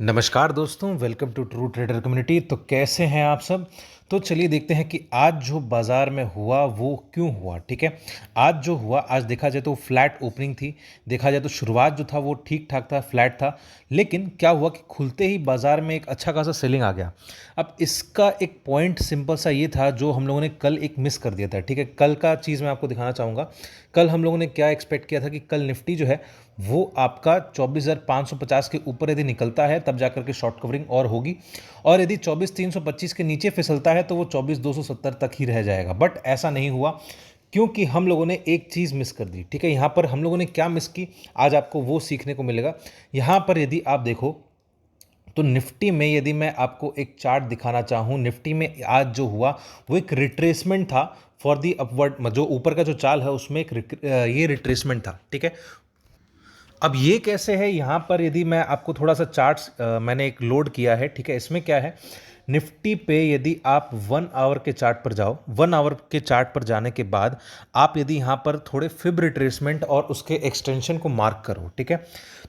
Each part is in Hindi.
नमस्कार दोस्तों, welcome to true trader community. तो कैसे हैं आप सब। तो चलिए देखते हैं कि आज जो बाज़ार में हुआ वो क्यों हुआ। ठीक है, आज जो हुआ, आज देखा जाए तो फ्लैट ओपनिंग थी। देखा जाए तो शुरुआत जो था वो ठीक ठाक था, फ्लैट था। लेकिन क्या हुआ कि खुलते ही बाज़ार में एक अच्छा खासा सेलिंग आ गया। अब इसका एक पॉइंट सिंपल सा ये था जो हम लोगों ने कल एक मिस कर दिया था। ठीक है, कल का चीज़ मैं आपको दिखाना चाहूँगा। कल हम लोगों ने क्या एक्सपेक्ट किया था कि कल निफ्टी जो है वो आपका 24,550 के ऊपर यदि निकलता है तब जाकर के शॉर्ट कवरिंग और होगी, और यदि 24,325 के नीचे फिसलता है तो वो 24,270 तक ही रह जाएगा। बट ऐसा नहीं हुआ क्योंकि हम लोगों ने एक चीज़ मिस कर दी। ठीक है, यहाँ पर हम लोगों ने क्या मिस की, आज आपको वो सीखने को मिलेगा। यहाँ पर यदि आप देखो तो निफ्टी में यदि मैं आपको एक चार्ट दिखाना चाहूँ, निफ्टी में आज जो हुआ वो एक रिट्रेसमेंट था फॉर दी अपवर्ड। जो ऊपर का जो चाल है उसमें ये रिट्रेसमेंट था। ठीक है, अब ये कैसे है, यहाँ पर यदि मैं आपको थोड़ा सा चार्ट्स मैंने एक लोड किया है। ठीक है, इसमें क्या है, निफ्टी पे यदि आप 1 आवर के चार्ट पर जाओ, 1 आवर के चार्ट पर जाने के बाद आप यदि यहाँ पर थोड़े फिब रिट्रेसमेंट और उसके एक्सटेंशन को मार्क करो। ठीक है,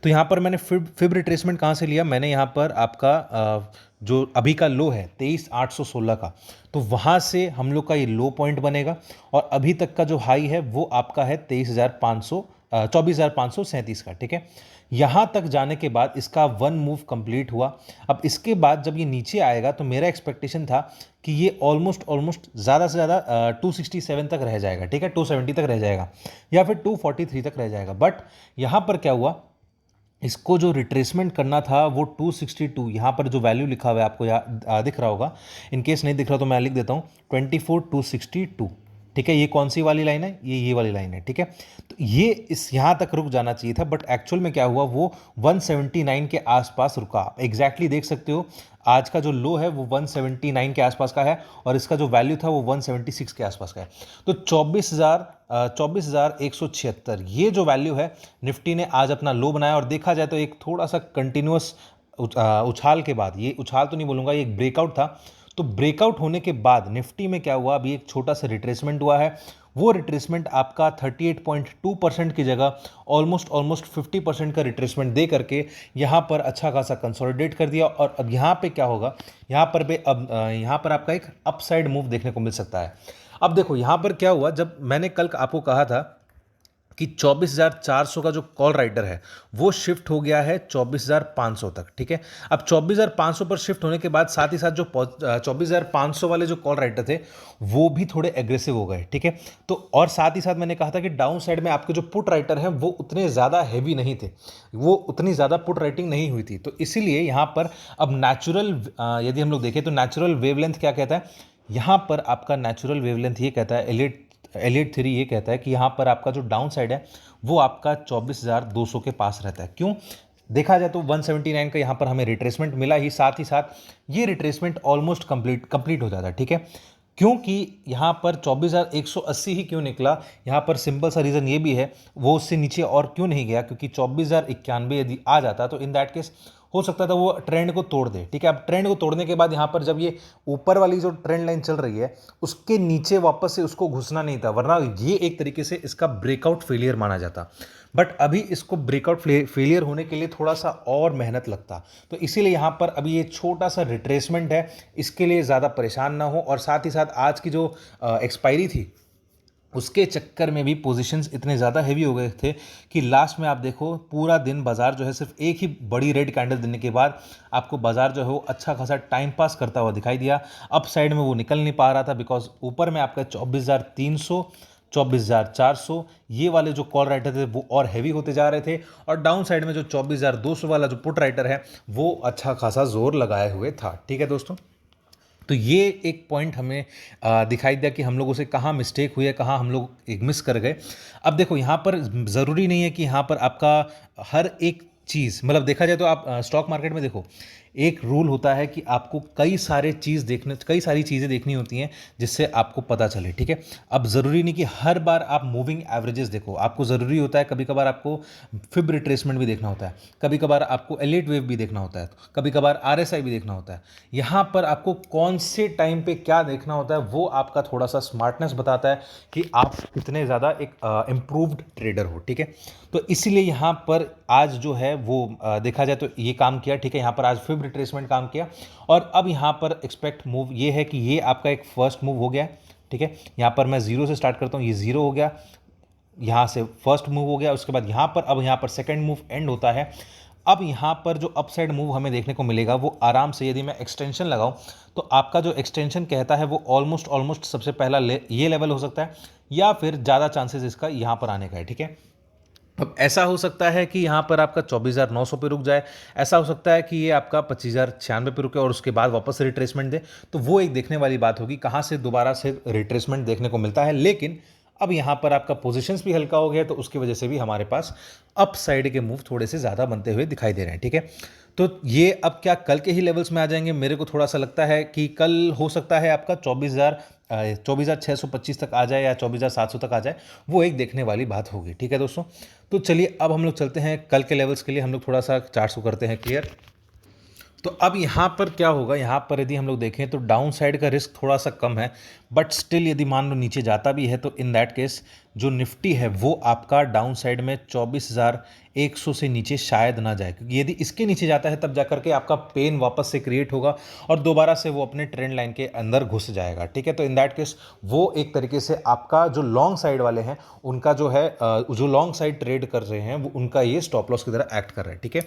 तो यहाँ पर मैंने फिब रिट्रेसमेंट कहाँ से लिया, मैंने यहाँ पर आपका जो अभी का लो है 23,816 का, तो वहाँ से हम लोग का ये लो पॉइंट बनेगा। और अभी तक का जो हाई है वो आपका है 24,537 का। ठीक है, यहाँ तक जाने के बाद इसका वन मूव कंप्लीट हुआ। अब इसके बाद जब ये नीचे आएगा तो मेरा एक्सपेक्टेशन था कि ये ऑलमोस्ट ज़्यादा से ज़्यादा 267 तक रह जाएगा। ठीक है, 270 तक रह जाएगा या फिर 243 तक रह जाएगा। बट यहाँ पर क्या हुआ, इसको जो रिट्रेसमेंट करना था वो 262, यहाँ पर जो वैल्यू लिखा हुआ है आपको दिख रहा होगा। इन केस नहीं दिख रहा तो मैं लिख देता हूँ 24,262। ठीक है, ये कौन सी वाली लाइन है, ये वाली लाइन है। ठीक है, तो ये इस यहाँ तक रुक जाना चाहिए था, बट एक्चुअल में क्या हुआ, वो 179 के आसपास रुका। आप एग्जैक्टली देख सकते हो, आज का जो लो है वो 179 के आसपास का है और इसका जो वैल्यू था वो 176 के आसपास का है। तो 24,176 ये जो वैल्यू है, निफ्टी ने आज अपना लो बनाया। और देखा जाए तो एक थोड़ा सा कंटिन्यूअस उछाल के बाद, ये उछाल तो नहीं बोलूँगा, ये एक ब्रेकआउट था। तो ब्रेकआउट होने के बाद निफ्टी में क्या हुआ, अभी एक छोटा सा रिट्रेसमेंट हुआ है। वो रिट्रेसमेंट आपका 38.2% की जगह ऑलमोस्ट 50% का रिट्रेसमेंट दे करके यहाँ पर अच्छा खासा कंसोलिडेट कर दिया। और अब यहाँ पे क्या होगा, यहाँ पर आपका एक अपसाइड मूव देखने को मिल सकता है। अब देखो यहाँ पर क्या हुआ, जब मैंने कल आपको कहा था कि 24,400 का जो कॉल राइटर है वो शिफ्ट हो गया है 24,500 तक। ठीक है, अब 24,500 पर शिफ्ट होने के बाद साथ ही साथ जो 24,500 वाले जो कॉल राइटर थे वो भी थोड़े एग्रेसिव हो गए। ठीक है, तो और साथ ही साथ मैंने कहा था कि डाउन साइड में आपके जो पुट राइटर हैं वो उतने ज़्यादा हैवी नहीं थे, वो उतनी ज़्यादा पुट राइटिंग नहीं हुई थी। तो इसीलिए यहाँ पर अब नेचुरल, यदि हम लोग देखें तो नेचुरल वेवलेंथ क्या कहता है, यहाँ पर आपका नेचुरल वेवलेंथ ये कहता है, एलियट थ्योरी ये कहता है कि यहाँ पर आपका जो डाउन साइड है वो आपका 24,200 के पास रहता है। क्यों, देखा जाए तो 179 का यहाँ पर हमें रिट्रेसमेंट मिला ही, साथ ये रिट्रेसमेंट ऑलमोस्ट कंप्लीट हो जाता है। ठीक है, क्योंकि यहाँ पर 24,180 ही क्यों निकला, यहाँ पर सिंपल सा रीज़न ये भी है, वो उससे नीचे और क्यों नहीं गया, क्योंकि 24,091 यदि आ जाता तो इन दैट केस हो सकता था वो ट्रेंड को तोड़ दे। ठीक है, अब ट्रेंड को तोड़ने के बाद यहाँ पर जब ये ऊपर वाली जो ट्रेंड लाइन चल रही है उसके नीचे वापस से उसको घुसना नहीं था, वरना ये एक तरीके से इसका ब्रेकआउट फेलियर माना जाता। बट अभी इसको ब्रेकआउट फेलियर होने के लिए थोड़ा सा और मेहनत लगता। तो इसीलिए यहाँ पर अभी ये छोटा सा रिट्रेसमेंट है, इसके लिए ज़्यादा परेशान ना हो। और साथ ही साथ आज की जो एक्सपायरी थी उसके चक्कर में भी पोजीशंस इतने ज़्यादा हैवी हो गए थे कि लास्ट में आप देखो पूरा दिन बाजार जो है सिर्फ एक ही बड़ी रेड कैंडल देने के बाद आपको बाजार जो है वो अच्छा खासा टाइम पास करता हुआ दिखाई दिया। अप साइड में वो निकल नहीं पा रहा था बिकॉज ऊपर में आपका 24,300, 24,400 ये वाले जो कॉल राइटर थे वो और हैवी होते जा रहे थे, और डाउन साइड में जो 24,200 वाला जो पुट राइटर है वो अच्छा खासा जोर लगाए हुए था। ठीक है दोस्तों, तो ये एक पॉइंट हमें दिखाई दिया कि हम लोगों से कहाँ मिस्टेक हुई है, कहाँ हम लोग एक मिस कर गए। अब देखो यहाँ पर ज़रूरी नहीं है कि यहाँ पर आपका हर एक चीज़, मतलब देखा जाए तो आप स्टॉक मार्केट में देखो, एक रूल होता है कि आपको कई सारी चीज़ें देखनी होती हैं जिससे आपको पता चले। ठीक है, अब ज़रूरी नहीं कि हर बार आप मूविंग एवरेजेस देखो, आपको ज़रूरी होता है कभी कभार आपको फिब रिट्रेसमेंट भी देखना होता है, कभी कभार आपको एलिट वेव भी देखना होता है, कभी कभार आरएसआई भी देखना होता है। यहाँ पर आपको कौन से टाइम पे क्या देखना होता है वो आपका थोड़ा सा स्मार्टनेस बताता है कि आप कितने ज़्यादा एक इम्प्रूव्ड ट्रेडर हो। ठीक है, तो इसीलिए यहाँ पर आज जो है है वो देखा जाए तो ये काम किया, ठीक है। यहाँ पर आज फिर रिट्रेसमेंट काम किया और अब यहाँ पर एक्सपेक्ट मूव ये है कि ये आपका एक फर्स्ट मूव हो गया है, ठीक है। यहाँ पर मैं जीरो से स्टार्ट करता हूँ, ये जीरो हो गया, यहाँ से फर्स्ट मूव हो गया, उसके बाद यहाँ पर अब यहाँ पर सेकंड मूव एंड होता है। अब यहाँ पर जो अपसाइड मूव हमें देखने को मिलेगा वो आराम से, यदि मैं एक्सटेंशन लगाऊं तो आपका जो एक्सटेंशन कहता है वो ऑलमोस्ट सबसे पहला ये लेवल हो सकता है या फिर ज़्यादा चांसेस इसका यहाँ पर आने का है, ठीक है। अब ऐसा हो सकता है कि यहाँ पर आपका 24,900 पे रुक जाए, ऐसा हो सकता है कि ये आपका 25,096 पे रुके और उसके बाद वापस से रिट्रेसमेंट दे, तो वो एक देखने वाली बात होगी कहाँ से दोबारा से रिट्रेसमेंट देखने को मिलता है। लेकिन अब यहाँ पर आपका पोजीशंस भी हल्का हो गया तो उसकी वजह से भी हमारे पास अप साइड के मूव थोड़े से ज़्यादा बनते हुए दिखाई दे रहे हैं, ठीक है। तो ये अब क्या कल के ही लेवल्स में आ जाएंगे? मेरे को थोड़ा सा लगता है कि कल हो सकता है आपका 24,625 तक आ जाए या 24,700 तक आ जाए, वो एक देखने वाली बात होगी, ठीक है दोस्तों। तो चलिए अब हम लोग चलते हैं कल के लेवल्स के लिए, हम लोग थोड़ा सा चार्ट्स को करते हैं क्लियर। तो अब यहाँ पर क्या होगा, यहाँ पर यदि हम लोग देखें तो डाउन साइड का रिस्क थोड़ा सा कम है, बट स्टिल यदि मान लो नीचे जाता भी है तो इन दैट केस जो निफ्टी है वो आपका डाउन साइड में 24,100 से नीचे शायद ना जाए, क्योंकि यदि इसके नीचे जाता है तब जाकर के आपका पेन वापस से क्रिएट होगा और दोबारा से वो अपने ट्रेंड लाइन के अंदर घुस जाएगा, ठीक है। तो इन दैट केस वो एक तरीके से आपका जो लॉन्ग साइड वाले हैं उनका जो है जो लॉन्ग साइड ट्रेड कर रहे हैं वो उनका ये स्टॉप लॉस की तरह एक्ट कर रहे हैं, ठीक है।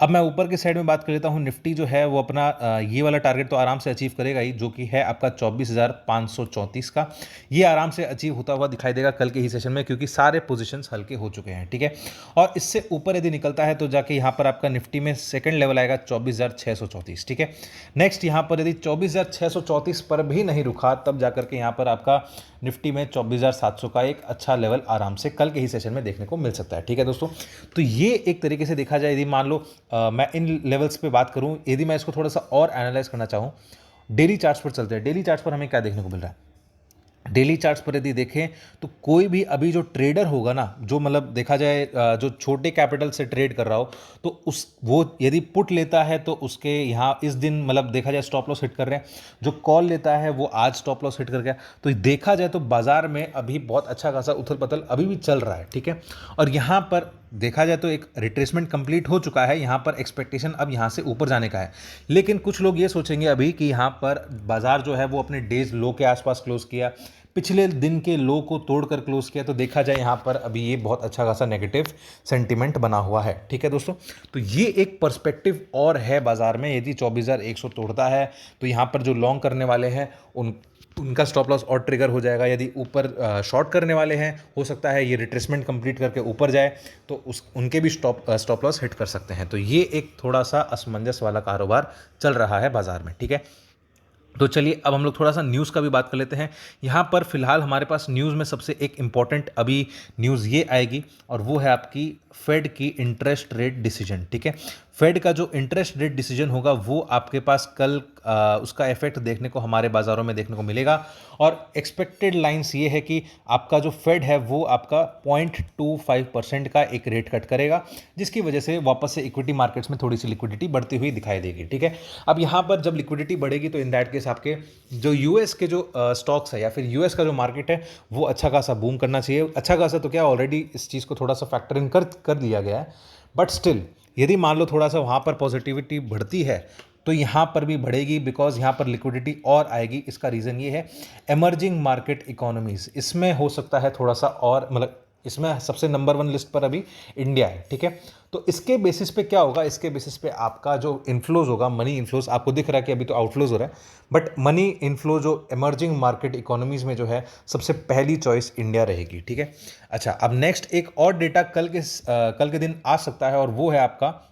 अब मैं ऊपर की साइड में बात कर लेता हूँ। निफ्टी जो है वो अपना ये वाला टारगेट तो आराम से अचीव करेगा ही, जो कि है आपका 24,534 का। ये आराम से अचीव होता हुआ दिखाई देगा कल के ही सेशन में, क्योंकि सारे पोजीशंस हल्के हो चुके हैं, ठीक है। और इससे ऊपर यदि निकलता है तो जाके यहाँ पर आपका निफ्टी में सेकंड लेवल आएगा 24,634, ठीक है। नेक्स्ट यहाँ पर यदि 24,634 पर भी नहीं रुका तब जाकर के यहाँ पर आपका निफ्टी में 24,700 का एक अच्छा लेवल आराम से कल के ही सेशन में देखने को मिल सकता है, ठीक है दोस्तों। तो ये एक तरीके से देखा जाए, यदि मान लो मैं इन लेवल्स पे बात करूं, यदि मैं इसको थोड़ा सा और एनालाइज करना चाहूं, डेली चार्ट्स पर चलते हैं। डेली चार्ट्स पर हमें क्या देखने को मिल रहा है? डेली चार्ट्स पर यदि देखें तो कोई भी अभी जो ट्रेडर होगा ना, जो मतलब देखा जाए जो छोटे कैपिटल से ट्रेड कर रहा हो, तो उस वो यदि पुट लेता है तो उसके यहाँ इस दिन मतलब देखा जाए स्टॉप लॉस हिट कर रहे हैं। जो कॉल लेता है वो आज स्टॉप लॉस हिट कर गया। तो देखा जाए तो बाजार में अभी बहुत अच्छा खासा उथल पथल अभी भी चल रहा है, ठीक है। और यहाँ पर देखा जाए तो एक रिट्रेसमेंट कंप्लीट हो चुका है, यहाँ पर एक्सपेक्टेशन अब यहाँ से ऊपर जाने का है। लेकिन कुछ लोग ये सोचेंगे अभी कि यहाँ पर बाजार जो है वो अपने डेज लो के आसपास क्लोज किया, पिछले दिन के लो को तोड़कर क्लोज किया, तो देखा जाए यहाँ पर अभी ये बहुत अच्छा खासा नेगेटिव सेंटिमेंट बना हुआ है, ठीक है दोस्तों। तो ये एक पर्सपेक्टिव और है बाजार में, यदि 24,100 तोड़ता है तो यहाँ पर जो लॉन्ग करने वाले हैं उनका स्टॉप लॉस और ट्रिगर हो जाएगा। यदि ऊपर शॉर्ट करने वाले हैं, हो सकता है ये रिट्रेसमेंट कंप्लीट करके ऊपर जाए तो उनके भी स्टॉप लॉस हिट कर सकते हैं। तो ये एक थोड़ा सा असमंजस वाला कारोबार चल रहा है बाजार में, ठीक है। तो चलिए अब हम लोग थोड़ा सा न्यूज़ का भी बात कर लेते हैं। यहाँ पर फिलहाल हमारे पास न्यूज़ में सबसे एक इम्पॉर्टेंट अभी न्यूज़ ये आएगी और वो है आपकी फेड की इंटरेस्ट रेट डिसीजन, ठीक है। फेड का जो इंटरेस्ट रेट डिसीजन होगा वो आपके पास कल उसका इफेक्ट देखने को हमारे बाज़ारों में देखने को मिलेगा। और एक्सपेक्टेड लाइंस ये है कि आपका जो फेड है वो आपका 0.25% का एक रेट कट करेगा, जिसकी वजह से वापस से इक्विटी मार्केट्स में थोड़ी सी लिक्विडिटी बढ़ती हुई दिखाई देगी, ठीक है। अब यहाँ पर जब लिक्विडिटी बढ़ेगी तो इन दैट केस आपके जो यूएस के जो स्टॉक्स है या फिर यूएस का जो मार्केट है वो अच्छा खासा बूम करना चाहिए। अच्छा खासा तो क्या, ऑलरेडी इस चीज़ को थोड़ा सा फैक्टर इन कर दिया गया है, बट स्टिल यदि मान लो थोड़ा सा वहाँ पर पॉजिटिविटी बढ़ती है तो यहाँ पर भी बढ़ेगी, बिकॉज यहाँ पर लिक्विडिटी और आएगी। इसका रीज़न ये है एमर्जिंग मार्केट इकोनॉमीज, इसमें हो सकता है थोड़ा सा और मतलब इसमें सबसे नंबर 1 लिस्ट पर अभी इंडिया है, ठीक है। तो इसके बेसिस पे क्या होगा, इसके बेसिस पे आपका जो इन्फ्लोज होगा, मनी इन्फ्लोज, आपको दिख रहा है कि अभी तो आउटफ्लोज हो रहा है, बट मनी इन्फ्लो जो इमर्जिंग मार्केट इकोनॉमीज में जो है सबसे पहली चॉइस इंडिया रहेगी, ठीक है। अच्छा, अब नेक्स्ट एक और डेटा कल के दिन आ सकता है और वो है आपका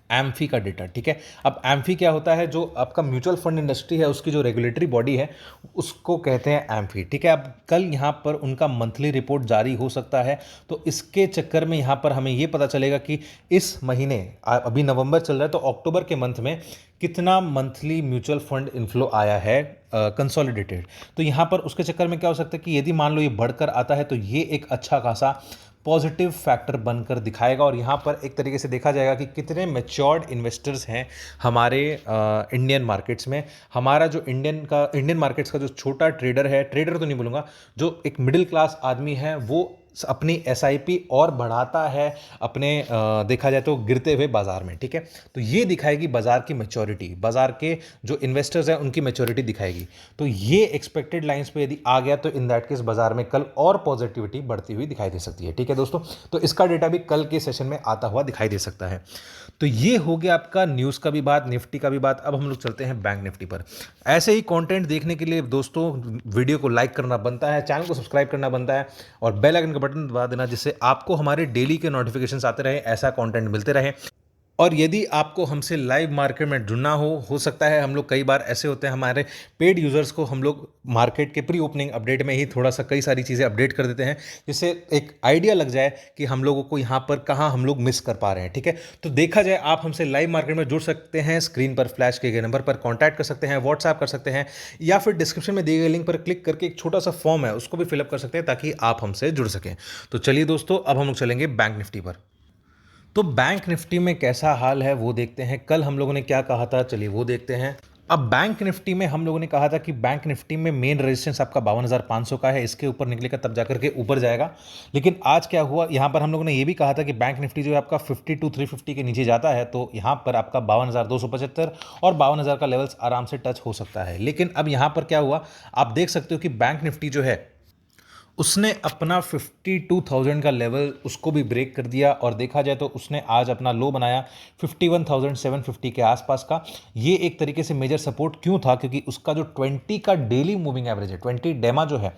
एम्फी का डेटा, ठीक है। अब एम्फी क्या होता है, जो आपका म्यूचुअल फंड इंडस्ट्री है उसकी जो रेगुलेटरी बॉडी है उसको कहते हैं एम्फी, ठीक है। अब कल यहाँ पर उनका मंथली रिपोर्ट जारी हो सकता है, तो इसके चक्कर में यहाँ पर हमें ये पता चलेगा कि इस महीने, अभी नवंबर चल रहा है, तो अक्टूबर के मंथ में कितना मंथली म्यूचुअल फंड इन्फ्लो आया है कंसोलिडेटेड। तो यहाँ पर उसके चक्कर में क्या हो सकता है कि यदि मान लो ये बढ़कर आता है तो ये एक अच्छा खासा पॉजिटिव फैक्टर बनकर दिखाएगा और यहाँ पर एक तरीके से देखा जाएगा कि कितने मैच्योर्ड इन्वेस्टर्स हैं हमारे इंडियन मार्केट्स में। हमारा जो इंडियन मार्केट्स का जो छोटा ट्रेडर है, ट्रेडर तो नहीं बोलूँगा, जो एक मिडिल क्लास आदमी है, वो अपनी एसआईपी और बढ़ाता है अपने देखा जाए तो गिरते हुए बाजार में, ठीक है। तो ये दिखाएगी बाजार की मैच्योरिटी, बाजार के जो इन्वेस्टर्स हैं उनकी मैच्योरिटी दिखाएगी। तो ये एक्सपेक्टेड लाइंस पे यदि आ गया तो इन दैट केस बाजार में कल और पॉजिटिविटी बढ़ती हुई दिखाई दे सकती है, ठीक है दोस्तों। तो इसका डेटा भी कल के सेशन में आता हुआ दिखाई दे सकता है। तो ये हो गया आपका न्यूज़ का भी बात, निफ्टी का भी बात। अब हम लोग चलते हैं बैंक निफ्टी पर। ऐसे ही कंटेंट देखने के लिए दोस्तों वीडियो को लाइक करना बनता है, चैनल को सब्सक्राइब करना बनता है और बेल आइकन का बटन दबा देना, जिससे आपको हमारे डेली के नोटिफिकेशंस आते रहे, ऐसा कंटेंट मिलते रहे। और यदि आपको हमसे लाइव मार्केट में जुड़ना हो सकता है हम लोग कई बार ऐसे होते हैं, हमारे पेड यूज़र्स को हम लोग मार्केट के प्री ओपनिंग अपडेट में ही थोड़ा सा कई सारी चीज़ें अपडेट कर देते हैं, जिससे एक आइडिया लग जाए कि हम लोगों को यहाँ पर कहाँ हम लोग मिस कर पा रहे हैं, ठीक है। तो देखा जाए आप हमसे लाइव मार्केट में जुड़ सकते हैं, स्क्रीन पर फ्लैश किए गए नंबर पर कॉन्टैक्ट कर सकते हैं, व्हाट्सएप कर सकते हैं, या फिर डिस्क्रिप्शन में दिए गए लिंक पर क्लिक करके एक छोटा सा फॉर्म है उसको भी फिलअप कर सकते हैं ताकि आप हमसे जुड़ सकें। तो चलिए दोस्तों, अब हम लोग चलेंगे बैंक निफ्टी पर। तो बैंक निफ्टी में कैसा हाल है वो देखते हैं। कल हम लोगों ने क्या कहा था, चलिए वो देखते हैं। अब बैंक निफ्टी में हम लोगों ने कहा था कि बैंक निफ्टी में मेन रेजिस्टेंस आपका 52,500 का है, इसके ऊपर निकलेगा तब जाकर के ऊपर जाएगा। लेकिन आज क्या हुआ, यहाँ पर हम लोगों ने ये भी कहा था कि बैंक निफ्टी जो है आपका 52,350 के नीचे जाता है तो यहाँ पर आपका 52,275 और 52,000 का लेवल्स आराम से टच हो सकता है। लेकिन अब यहाँ पर क्या हुआ, आप देख सकते हो कि बैंक निफ्टी जो है उसने अपना 52,000 का लेवल उसको भी ब्रेक कर दिया और देखा जाए तो उसने आज अपना लो बनाया 51,750 के आसपास का। ये एक तरीके से मेजर सपोर्ट क्यों था, क्योंकि उसका जो 20 का डेली मूविंग एवरेज है, 20 डेमा जो है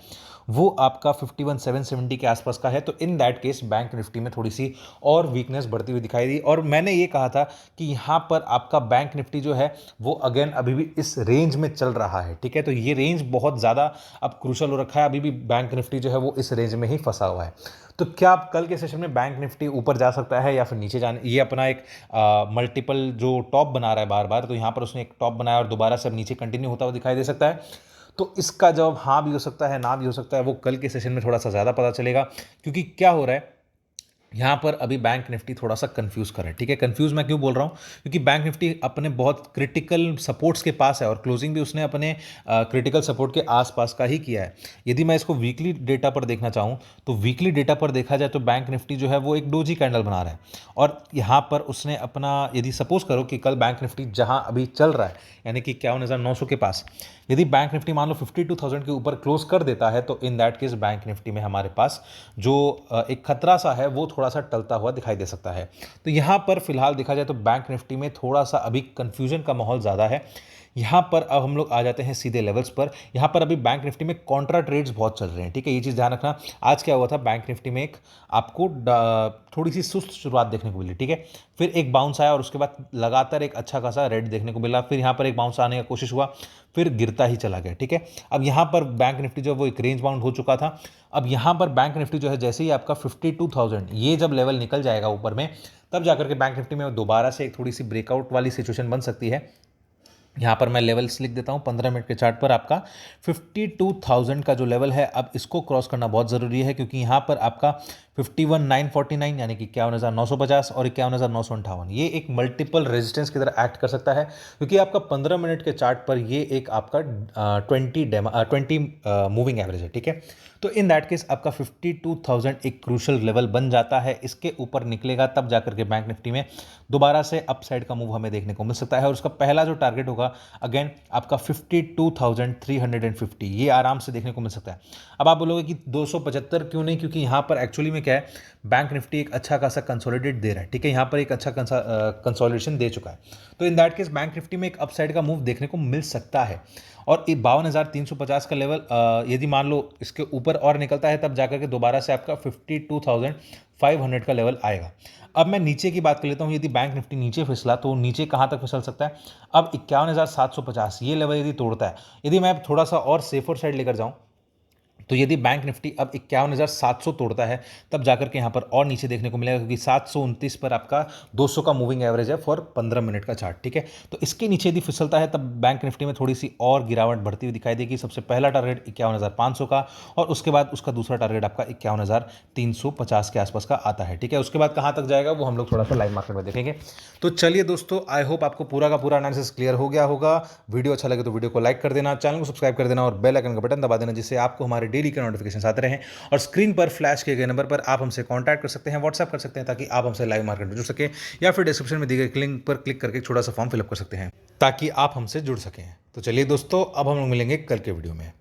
वो आपका 51,770 के आसपास का है। तो in that case bank Nifty में थोड़ी सी और वीकनेस बढ़ती हुई दिखाई दी। और मैंने ये कहा था कि यहाँ पर आपका बैंक निफ्टी जो है वो अगेन अभी भी इस रेंज में चल रहा है, ठीक है। तो ये रेंज बहुत ज़्यादा अब क्रूशल हो रखा है, अभी भी बैंक निफ्टी जो है वो इस रेंज में ही फंसा हुआ है। तो क्या आप कल के सेशन में बैंक निफ्टी ऊपर जा सकता है या फिर नीचे जाने, ये अपना एक मल्टीपल जो टॉप बना रहा है बार बार, तो यहाँ पर उसने एक टॉप बनाया और दोबारा से अब नीचे कंटिन्यू होता हुआ दिखाई दे सकता है। तो इसका जवाब हाँ भी हो सकता है, ना भी हो सकता है, वो कल के सेशन में थोड़ा सा ज़्यादा पता चलेगा। क्योंकि क्या हो रहा है यहाँ पर, अभी बैंक निफ्टी थोड़ा सा कंफ्यूज कर रहा है, ठीक है। कंफ्यूज मैं क्यों बोल रहा हूँ, क्योंकि बैंक निफ्टी अपने बहुत क्रिटिकल सपोर्ट्स के पास है और क्लोजिंग भी उसने अपने क्रिटिकल सपोर्ट के आसपास का ही किया है। यदि मैं इसको वीकली डेटा पर देखना चाहूँ तो वीकली डेटा पर देखा जाए तो बैंक निफ्टी जो है वो एक डोजी कैंडल बना रहा है और यहाँ पर उसने अपना, यदि सपोज करो कि कल बैंक निफ्टी जहाँ अभी चल रहा है यानी कि 51,900 के पास, यदि बैंक निफ्टी मान लो 52,000 के ऊपर क्लोज कर देता है तो in that case bank Nifty में हमारे पास जो एक खतरा सा है वो थोड़ा सा टलता हुआ दिखाई दे सकता है। तो यहाँ पर फिलहाल देखा जाए तो बैंक निफ्टी में थोड़ा सा अभी कंफ्यूजन का माहौल ज़्यादा है। यहाँ पर अब हम लोग आ जाते हैं सीधे लेवल्स पर। यहाँ पर अभी बैंक निफ्टी में कॉन्ट्रा ट्रेड्स बहुत चल रहे हैं, ठीक है, ये चीज़ ध्यान रखना। आज क्या हुआ था, बैंक निफ्टी में एक आपको थोड़ी सी सुस्त शुरुआत देखने को मिली, ठीक है। फिर एक बाउंस आया और उसके बाद लगातार एक अच्छा खासा रेड देखने को मिला, फिर यहाँ पर एक बाउंस आने का कोशिश हुआ, फिर गिरता ही चला गया, ठीक है। अब यहाँ पर बैंक निफ्टी जो वो एक रेंज बाउंड हो चुका था। अब यहाँ पर बैंक निफ्टी जो है जैसे ही आपका 52,000 ये जब लेवल निकल जाएगा ऊपर में, तब जाकर के बैंक निफ्टी में दोबारा से एक थोड़ी सी ब्रेकआउट वाली सिचुएशन बन सकती है। यहाँ पर मैं लेवल्स लिख देता हूँ 15 मिनट के चार्ट पर। आपका 52,000 का जो लेवल है अब इसको क्रॉस करना बहुत ज़रूरी है, क्योंकि यहाँ पर आपका 51,949 यानी कि 51,950 और 51,958 ये एक मल्टीपल रेजिस्टेंस की तरह एक्ट कर सकता है, क्योंकि आपका 15 मिनट के चार्ट पर ये एक आपका 20 मूविंग एवरेज है, ठीक है। तो इन दैट केस आपका 52,000 एक क्रूशल लेवल बन जाता है। इसके ऊपर निकलेगा तब जाकर के बैंक निफ्टी में दोबारा से अपसाइड का मूव हमें देखने को मिल सकता है और उसका पहला जो टारगेट होगा अगेन आपका 52,350 ये आराम से देखने को मिल सकता है। अब आप बोलोगे कि 275 क्यों नहीं, क्योंकि यहाँ पर एक्चुअली में क्या है, बैंक निफ्टी एक अच्छा खासा कंसोलिडेट दे रहा है, ठीक है। यहाँ पर एक अच्छा कंसोलिडेशन दे चुका है, तो in that case bank Nifty में एक अपसाइड का मूव देखने को मिल सकता है। और 52,350 का लेवल यदि मान लो इसके ऊपर और निकलता है तब जाकर के दोबारा से आपका 52,500 का लेवल आएगा। अब मैं नीचे की बात कर लेता हूँ, यदि बैंक निफ्टी नीचे फिसला तो नीचे कहाँ तक फिसल सकता है। अब 51,750 ये लेवल यदि तोड़ता है, यदि मैं थोड़ा सा और सेफर साइड लेकर जाऊँ तो यदि बैंक निफ्टी अब 51,700 तोड़ता है तब जाकर के यहाँ पर और नीचे देखने को मिलेगा, क्योंकि 729 पर आपका 200 का मूविंग एवरेज है फॉर 15 मिनट का चार्ट, ठीक है। तो इसके नीचे यदि फिसलता है तब बैंक निफ्टी में थोड़ी सी और गिरावट बढ़ती हुई दिखाई देगी। सबसे पहला टारगेट 51,500 का और उसके बाद उसका दूसरा टारगेट आपका 51,350 के आसपास का आता है, ठीक है। उसके बाद कहाँ तक जाएगा वो हम लोग थोड़ा सा लाइव मार्केट में देखेंगे। तो चलिए दोस्तों, आई होप आपको पूरा का पूरा एनालिसिस क्लियर हो गया होगा। वीडियो अच्छा लगे तो वीडियो को लाइक कर देना, चैनल को सब्सक्राइब कर देना और बेल आइकन का बटन दबा देना, जिससे आपको हमारे डेली के नोटिफिकेशन आते रहें। और स्क्रीन पर फ्लैश किए गए नंबर पर आप हमसे कॉन्टैक्ट कर सकते हैं, व्हाट्सएप कर सकते हैं, ताकि आप हमसे लाइव मार्केट में जुड़ सकें, या फिर डिस्क्रिप्शन में दी गई लिंक पर क्लिक करके एक छोटा सा फॉर्म फिलअप कर सकते हैं ताकि आप हमसे जुड़ सकें। तो चलिए दोस्तों, अब हम लोग मिलेंगे कल के वीडियो में।